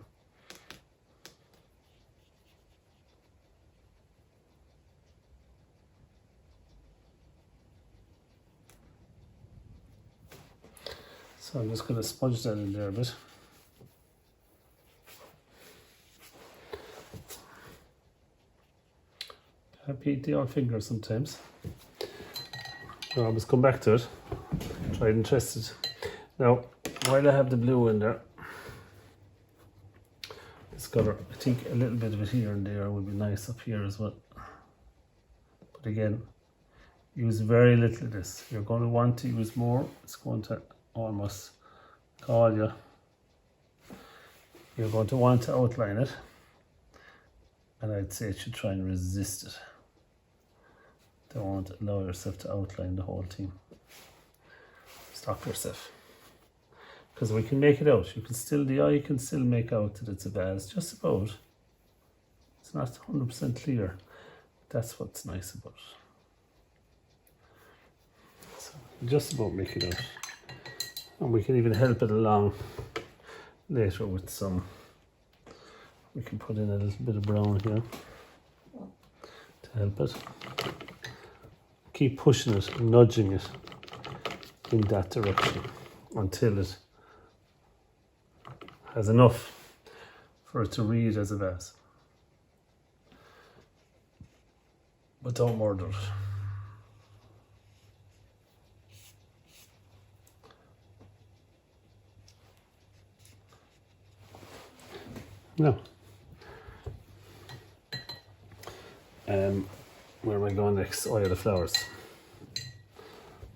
Speaker 1: So I'm just going to smudge that in there a bit. I beat the old finger sometimes. I'll always come back to it. Tried and tested. Now, while I have the blue in there, this colour, I think a little bit of it here and there would be nice up here as well. But again, use very little of this. You're going to want to use more. It's going to almost call you. You're going to want to outline it. And I'd say you should try and resist it. Don't allow yourself to outline the whole thing. Stop yourself. Because we can make it out. The eye can still make out that it's a vase, just about. It's not 100% clear. That's what's nice about it. So just about make it out. And we can even help it along later with some. We can put in a little bit of brown here to help it. Keep pushing it, nudging it in that direction until it has enough for it to read as a vase. But don't murder it. Now, where am I going next? Oh yeah, the flowers.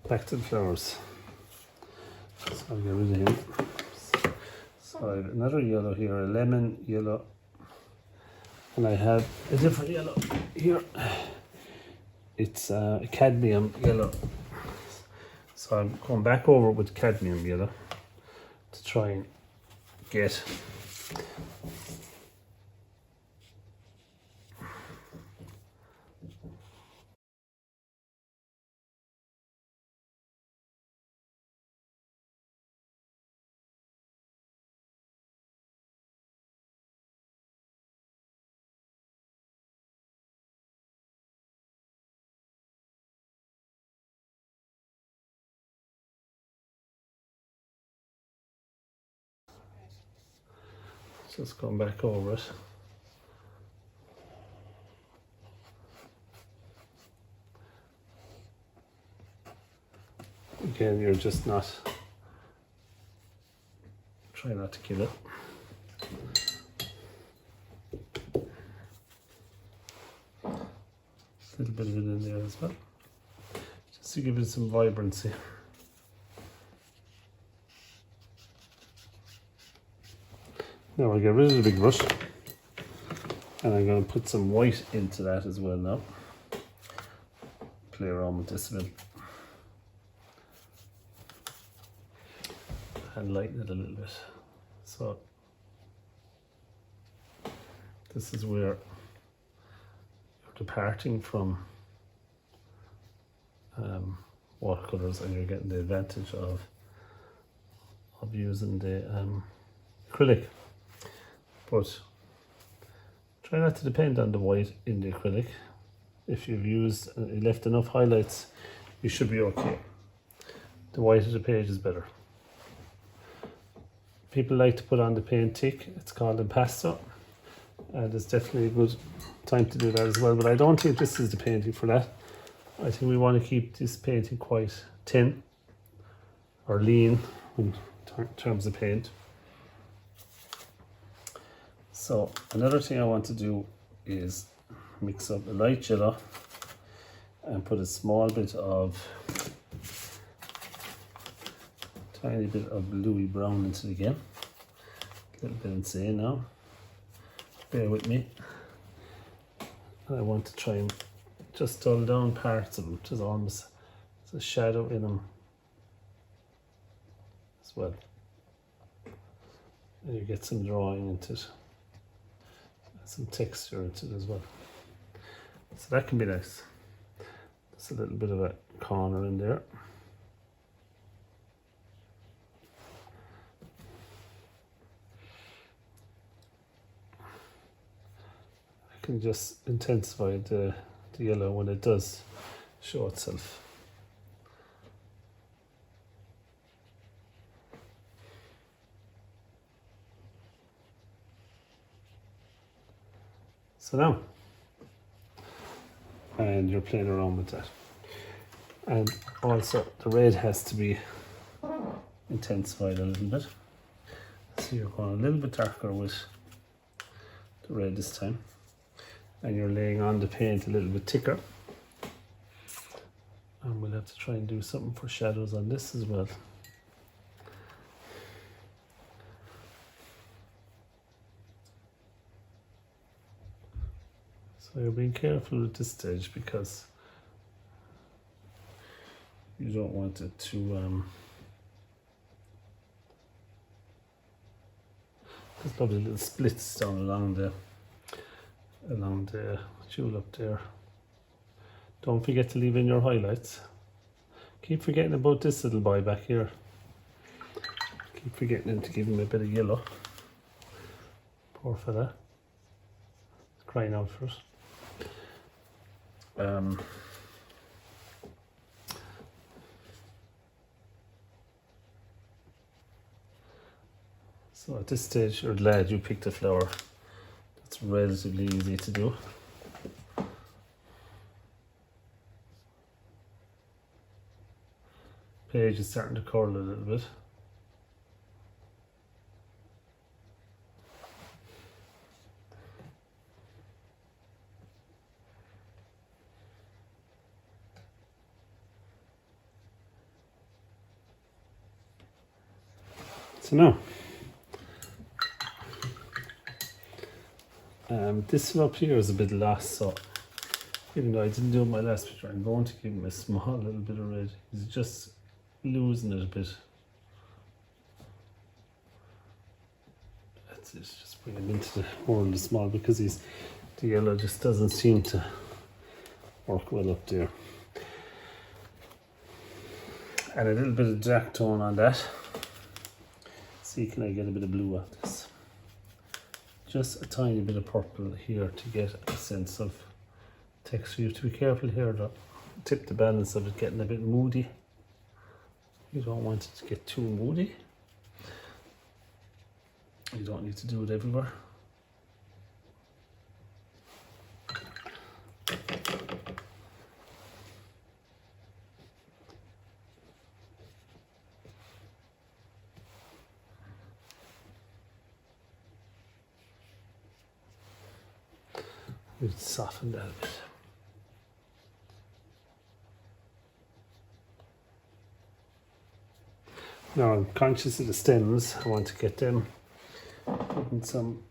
Speaker 1: Back to the flowers. So I'll get rid of him. So I have another yellow here, a lemon yellow. And I have a different yellow here. It's a cadmium yellow. So I'm going back over with cadmium yellow to try and get Just going back over it. Again, you're just not, try not to kill it. Just a little bit of it in there as well, just to give it some vibrancy. Now I'll get rid of the big brush, and I'm going to put some white into that as well now. Play around with this a bit. And lighten it a little bit. So this is where you're departing from watercolors, and you're getting the advantage of using the acrylic. But try not to depend on the white in the acrylic. If you've used left enough highlights, you should be okay. The white of the page is better. People like to put on the paint tick. It's called impasto, and it's definitely a good time to do that as well. But I don't think this is the painting for that. I think we want to keep this painting quite thin or lean in terms of paint. So another thing I want to do is mix up a light yellow and put a small bit of, tiny bit of bluey brown into it again. A little bit insane now. Bear with me. And I want to try and just dull down parts of them. There's almost a shadow in them as well. And you get some drawing into it. Some texture into it as well. So that can be nice. Just a little bit of a corner in there. I can just intensify the yellow when it does show itself. So now, and you're playing around with that. And also the red has to be intensified a little bit. So you're going a little bit darker with the red this time. And you're laying on the paint a little bit thicker. And we'll have to try and do something for shadows on this as well. So you're being careful at this stage because you don't want it to there's lovely little splits down along the tulip there. Don't forget to leave in your highlights. Keep forgetting about this little boy back here. Keep forgetting him to give him a bit of yellow. Poor fella. He's crying out for it. So at this stage, you're glad you picked a flower. That's relatively easy to do. Page is starting to curl a little bit. So now, this one up here is a bit lost, so even though I didn't do it my last picture, I'm going to give him a small little bit of red. He's just losing it a bit. That's it, just bring him into the more in the small because the yellow just doesn't seem to work well up there. And a little bit of dark tone on that. See, can I get a bit of blue out of this? Just a tiny bit of purple here to get a sense of texture. You have to be careful here to tip the balance of it getting a bit moody. You don't want it to get too moody. You don't need to do it everywhere. We'll soften that a bit. Now I'm conscious of the stems. I want to get them putting some,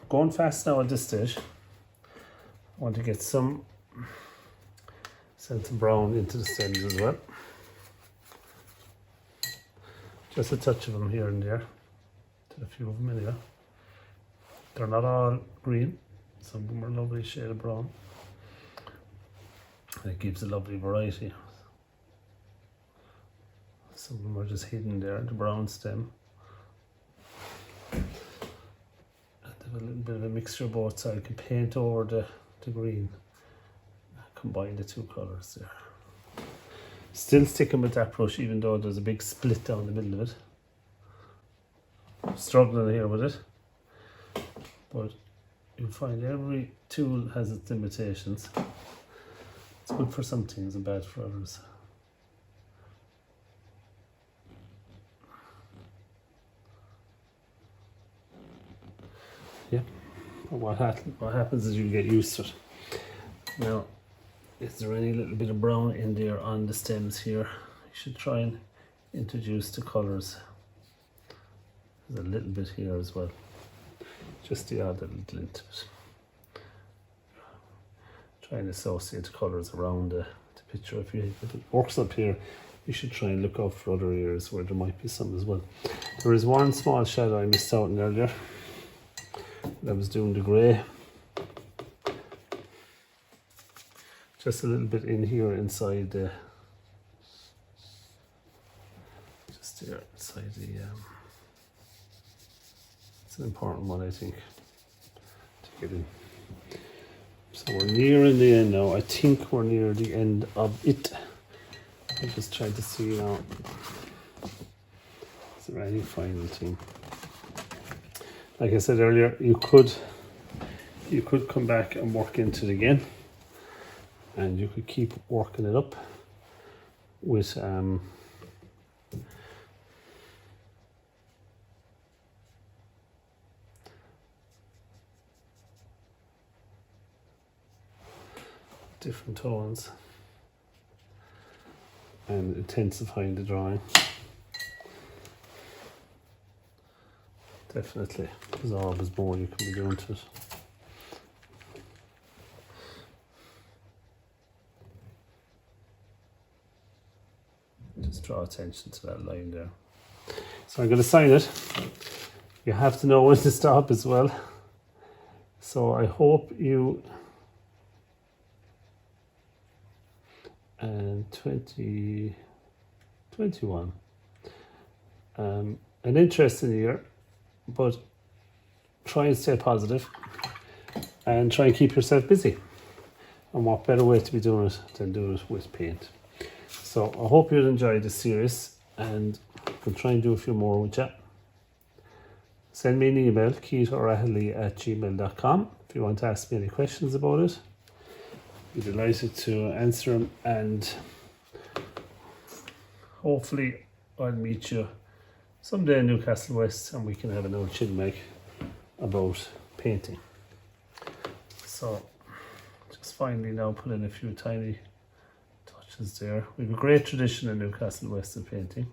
Speaker 1: going fast now at this stage. I want to get some brown into the stems as well. Just a touch of them here and there. A few of them anyway. They're not all green. Some of them are a lovely shade of brown. It gives a lovely variety. Some of them are just hidden there, the brown stem. And have a little bit of a mixture of both, so I can paint over the green. Combine the two colours there. Still sticking with that brush even though there's a big split down the middle of it. I'm struggling here with it. But you'll find every tool has its limitations. It's good for some things and bad for others. Yeah, but what happens is you get used to it. Now, is there any little bit of brown in there on the stems here? You should try and introduce the colours. There's a little bit here as well. Just the odd little glint of it. Try and associate the colours around the picture. If it works up here, you should try and look out for other areas where there might be some as well. There is one small shadow I missed out on earlier. I was doing the grey. Just a little bit in here inside the, just there inside the, it's an important one I think to get in. So we're nearing the end now. I think we're near the end of it. I'm just trying to see now, is there any final thing? Like I said earlier, you could come back and work into it again, and you could keep working it up with different tones and intensifying the drawing. Definitely, there's always more you can be doing to it. Just draw attention to that line there. So I'm going to sign it. You have to know when to stop as well. So I hope you, and 2021, an interesting year, but try and stay positive and try and keep yourself busy. And what better way to be doing it than doing it with paint. So I hope you'll enjoy this series, and we'll try and do a few more with you. Send me an email, keith.o'Rahilly@gmail.com, if you want to ask me any questions about it. Be delighted to answer them, and hopefully I'll meet you someday in Newcastle West and we can have an old chill make about painting. So just finally now put in a few tiny touches there. We have a great tradition in Newcastle West of painting.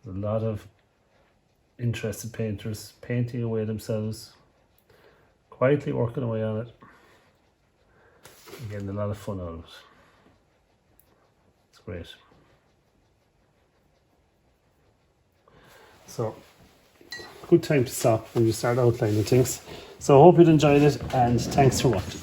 Speaker 1: There's a lot of interested painters painting away themselves, quietly working away on it, and getting a lot of fun out of it. It's great. So, good time to stop when you start outlining things. So I hope you'd enjoyed it, and thanks for watching.